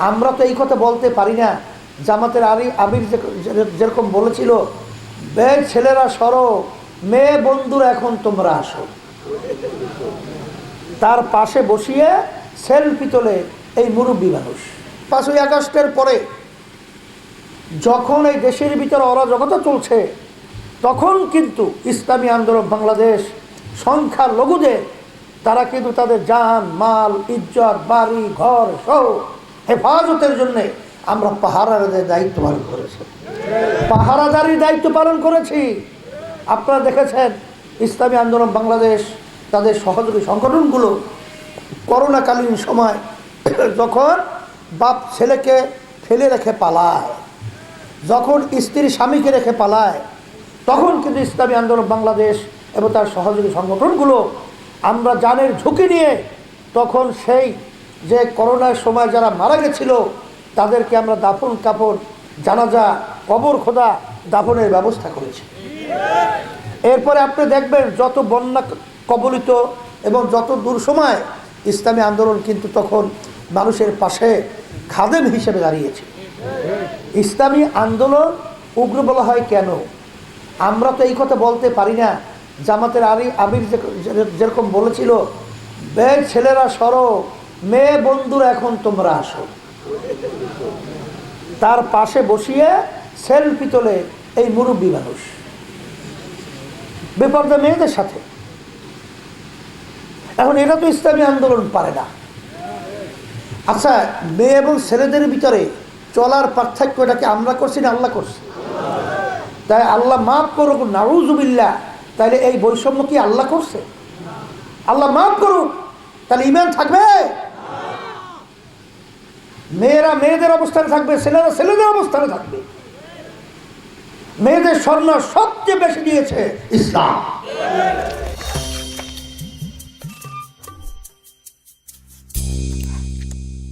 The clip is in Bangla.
আমরা তো এই কথা বলতে পারি না। জামাতের আমির যেরকম বলেছিল, বে ছেলেরা সরো, মেয়ে বন্ধুরা এখন তোমরা আসো। তার পাশে বসিয়ে সেলফি তোলে এই মুরব্বী মানুষ। 5ই আগস্টের পরে যখন এই দেশের ভিতরে অরাজকতা চলছে, তখন কিন্তু ইসলামী আন্দোলন বাংলাদেশ সংখ্যালঘুদের তারা কিন্তু তাদের জান মাল ইজ্জত বাড়ি ঘর সহ হেফাজতের জন্য আমরা পাহারাদারের দায়িত্ব পালন করেছি, পাহারাদারির দায়িত্ব পালন করেছি। আপনারা দেখেছেন ইসলামী আন্দোলন বাংলাদেশ তাদের সহযোগী সংগঠনগুলো করোনাকালীন সময় যখন বাপ ছেলেকে ফেলে রেখে পালায়, যখন স্ত্রী স্বামীকে রেখে পালায়, তখন কিন্তু ইসলামী আন্দোলন বাংলাদেশ এবং তার সহযোগী সংগঠনগুলো আমরা জানের ঝুঁকি নিয়ে তখন সেই যে করোনার সময় যারা মারা গেছিল তাদেরকে আমরা দাফন কাফন জানাজা কবর খোদা দাফনের ব্যবস্থা করেছি। এরপরে আপনি দেখবেন যত বন্যা কবলিত এবং যত দূর সময় ইসলামী আন্দোলন কিন্তু তখন মানুষের পাশে খাদেম হিসেবে দাঁড়িয়েছে। ইসলামী আন্দোলন উগ্র বলা হয় কেন? আমরা তো এই কথা বলতে পারি না। জামাতের আমির যেরকম বলেছিল, বে ছেলেরা সরো, মেয়ে বন্ধুরা এখন তোমরা আসো। তার পাশে বসিয়ে সেলফি তোলে এই মুরব্বী মানুষ বেপরদা মেয়েদের সাথে। এখন এটা তো ইসলামী আন্দোলন পারে না। আচ্ছা, মেয়ে এবং ছেলেদের ভিতরে চলার পার্থক্যটাকে আমরা করছি না আল্লাহ করছি? তাই আল্লাহ মাফ করুক, নাউজুবিল্লাহ। তাইলে এই বৈষম্য কি আল্লাহ করছে? আল্লাহ মাফ করুক, তাহলে ঈমান থাকবে? মেয়েরা মেয়েদের অবস্থানে থাকবে, ছেলেরা ছেলেদের অবস্থানে থাকবে। মেয়েদের স্বর্ণ সবচেয়ে বেশি দিয়েছে ইসলাম।